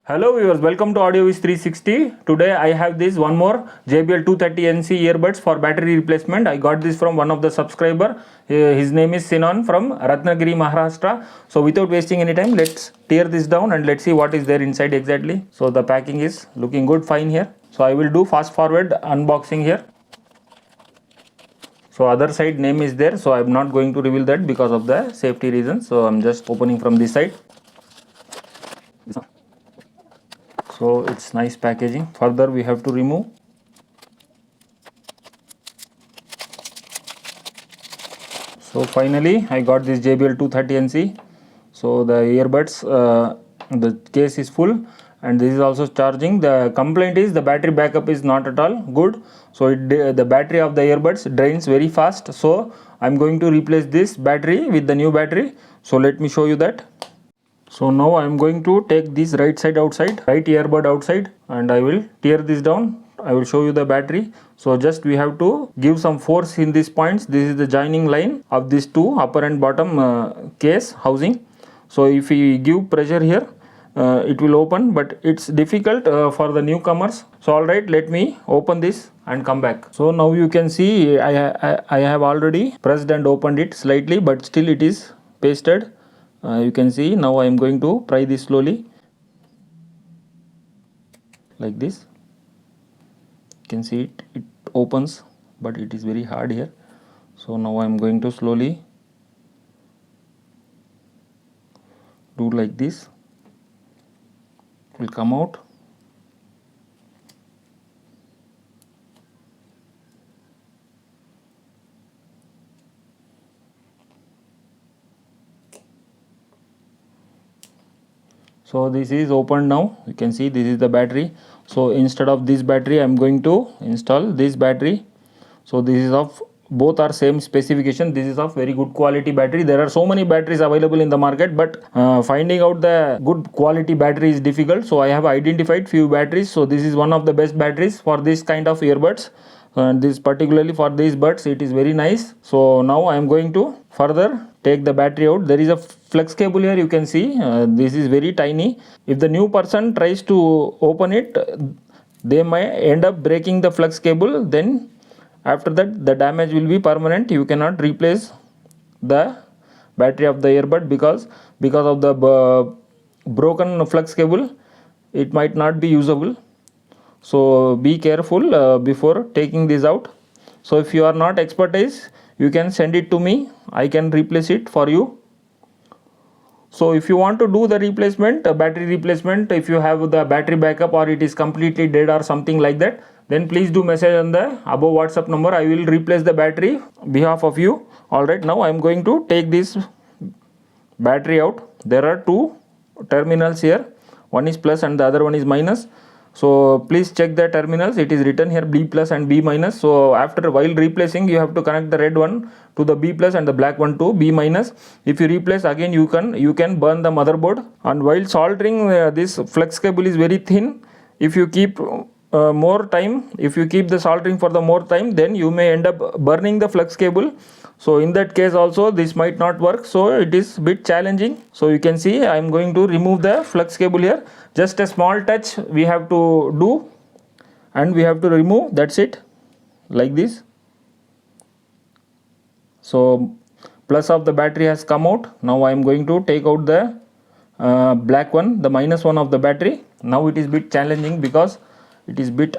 Hello viewers, welcome to AudioViz 360. Today I have this one more JBL 230NC earbuds for battery replacement. I got this from one of the subscriber. His name is Sinan from Ratnagiri, Maharashtra. So without wasting any time, let's tear this down and let's see what is there inside exactly. So the packing is looking good, fine here. So I will do fast forward unboxing here. So other side name is there, so I'm not going to reveal that because of the safety reasons. So I'm just opening from this side. So it's nice packaging. Further we have to remove. So finally I got this JBL 230NC. So the earbuds, the case is full and this is also charging. The complaint is the battery backup is not at all good. So the battery of the earbuds drains very fast. So I'm going to replace this battery with the new battery. So let me show you that. So now I am going to take this right earbud outside, and I will tear this down. I will show you the battery. So just we have to give some force in these points. This is the joining line of these two upper and bottom case housing. So if we give pressure here, it will open, but it's difficult for the newcomers. So alright, let me open this and come back. So now you can see I have already pressed and opened it slightly, but still it is pasted. You can see now I am going to pry this slowly like this. You can see it opens, but it is very hard here. So now I am going to slowly do like this. It will come out. So this is opened now. You can see this is the battery. So instead of this battery I am going to install this battery. So this is of both are same specification. This is of very good quality battery. There are so many batteries available in the market, but finding out the good quality battery is difficult. So I have identified few batteries. So this is one of the best batteries for this kind of earbuds. This particularly for these buds, it is very nice. So now I am going to further take the battery out. There is a flex cable here, you can see. This is very tiny. If the new person tries to open it, they might end up breaking the flex cable. Then after that the damage will be permanent. You cannot replace the battery of the earbud because of the broken flex cable. It might not be usable. So be careful before taking this out. So if you are not expertise, you can send it to me. I can replace it for you. So if you want to do the replacement, battery replacement, if you have the battery backup or it is completely dead or something like that, then please do message on the above WhatsApp number. I will replace the battery on behalf of you. Alright, now I am going to take this battery out. There are two terminals here. One is plus and the other one is minus. So please check the terminals. It is written here B plus and B minus. So while replacing, you have to connect the red one to the B plus and the black one to B minus. If you replace again, you can burn the motherboard. And while soldering, this flex cable is very thin. If you keep more time, if you keep the soldering for the more time, then you may end up burning the flex cable. So in that case also this might not work. So it is a bit challenging. So you can see I am going to remove the flex cable here. Just a small touch we have to do and we have to remove. That's it, like this. So plus of the battery has come out. Now I am going to take out the black one, the minus one of the battery. Now it is a bit challenging because it is bit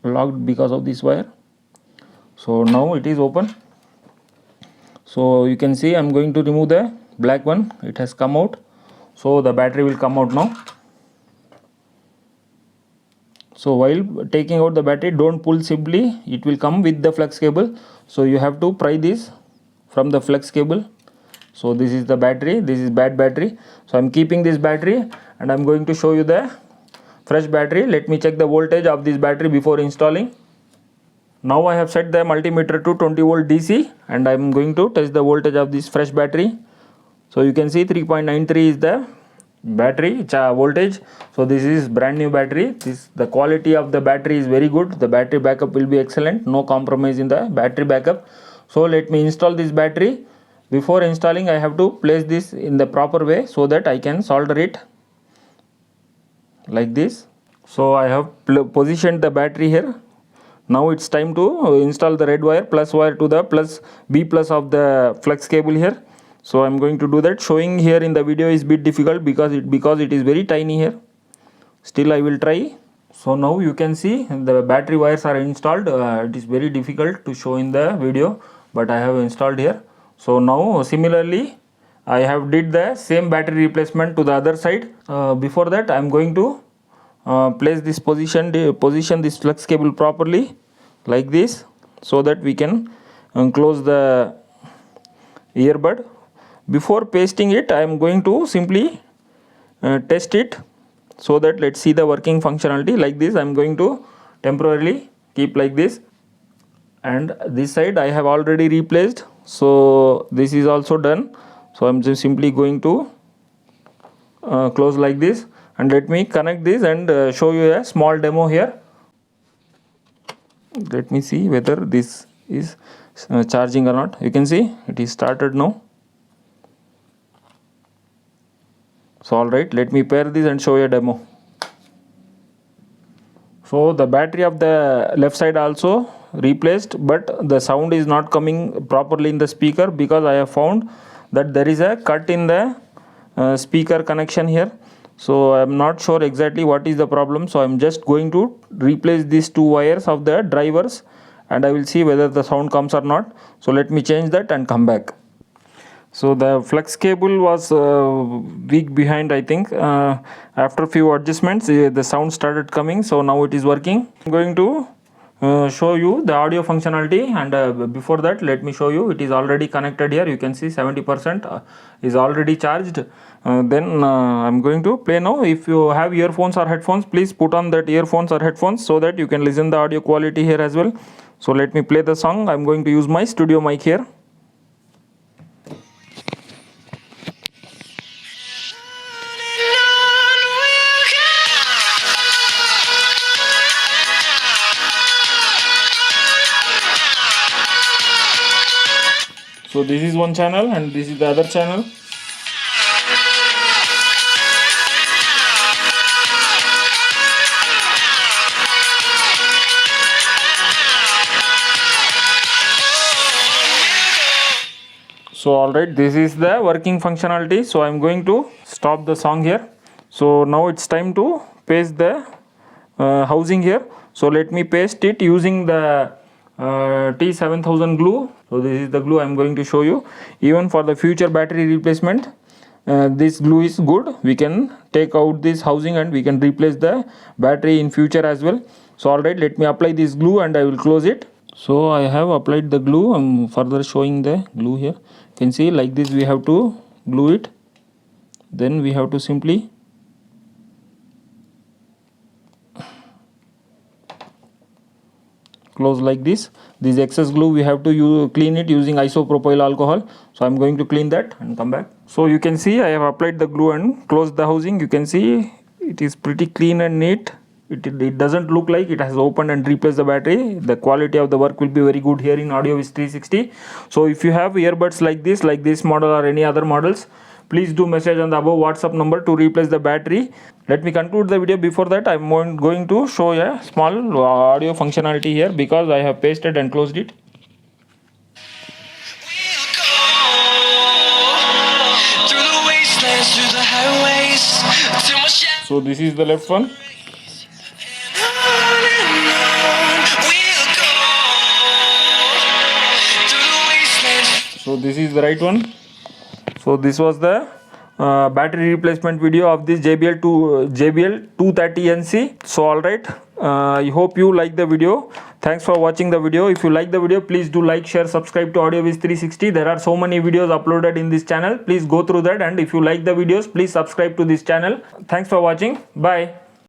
locked because of this wire. So now it is open. So you can see I am going to remove the black one. It has come out. So the battery will come out now. So while taking out the battery, don't pull simply. It will come with the flex cable. So you have to pry this from the flex cable. So this is the battery. This is bad battery. So I am keeping this battery and I am going to show you the fresh battery. Let me check the voltage of this battery before installing. Now I have set the multimeter to 20 volt DC and I am going to test the voltage of this fresh battery. So you can see 3.93 is the battery voltage. So this is brand new battery. The quality of the battery is very good. The battery backup will be excellent. No compromise in the battery backup. So let me install this battery Before installing, I have to place this in the proper way so that I can solder it like this. So I have positioned the battery here. Now it's time to install the red wire plus wire to the B plus of the flex cable here. So I'm going to do that. Showing here in the video is bit difficult because it is very tiny here. Still I will try. So now you can see the battery wires are installed. It is very difficult to show in the video, but I have installed here. So now similarly I have did the same battery replacement to the other side. Before that I am going to place this position this flex cable properly like this, so that we can close the earbud. Before pasting it, I am going to simply test it, so that let's see the working functionality. Like this I am going to temporarily keep like this, and this side I have already replaced, so this is also done. So I am just simply going to close like this, and let me connect this and show you a small demo here. Let me see whether this is charging or not. You can see it is started now. So alright, let me pair this and show you a demo. So the battery of the left side also replaced, but the sound is not coming properly in the speaker because I have found that there is a cut in the speaker connection here. So I am not sure exactly what is the problem. So I am just going to replace these two wires of the drivers, and I will see whether the sound comes or not. So let me change that and come back. So the flex cable was weak behind, I think. After few adjustments the sound started coming, so now it is working. I'm going to show you the audio functionality, and before that let me show you it is already connected here. You can see 70% is already charged. Then I'm going to play now. If you have earphones or headphones, please put on that earphones or headphones so that you can listen the audio quality here as well. So let me play the song. I'm going to use my studio mic here. So this is one channel and this is the other channel. So alright, this is the working functionality. So I'm going to stop the song here. So now it's time to paste the housing here. So let me paste it using the T7000 glue. So this is the glue I'm going to show you. Even for the future battery replacement, this glue is good. We can take out this housing and we can replace the battery in future as well. So alright, let me apply this glue and I will close it. So I have applied the glue. I'm further showing the glue here. You can see like this we have to glue it. Then we have to simply close like this. This excess glue we have to clean it using isopropyl alcohol. So I'm going to clean that and come back. So you can see I have applied the glue and closed the housing. You can see it is pretty clean and neat. It doesn't look like it has opened and replaced the battery. The quality of the work will be very good here in AudioViz 360. So if you have earbuds like this model or any other models, please do message on the above WhatsApp number to replace the battery. Let me conclude the video. Before that, I'm going to show a small audio functionality here because I have pasted and closed it. So this is the left one. So this is the right one. So this was the battery replacement video of this JBL 230NC. So alright, I hope you like the video. Thanks for watching the video. If you like the video, please do like, share, subscribe to AudioViz 360. There are so many videos uploaded in this channel. Please go through that, and if you like the videos, please subscribe to this channel. Thanks for watching. Bye.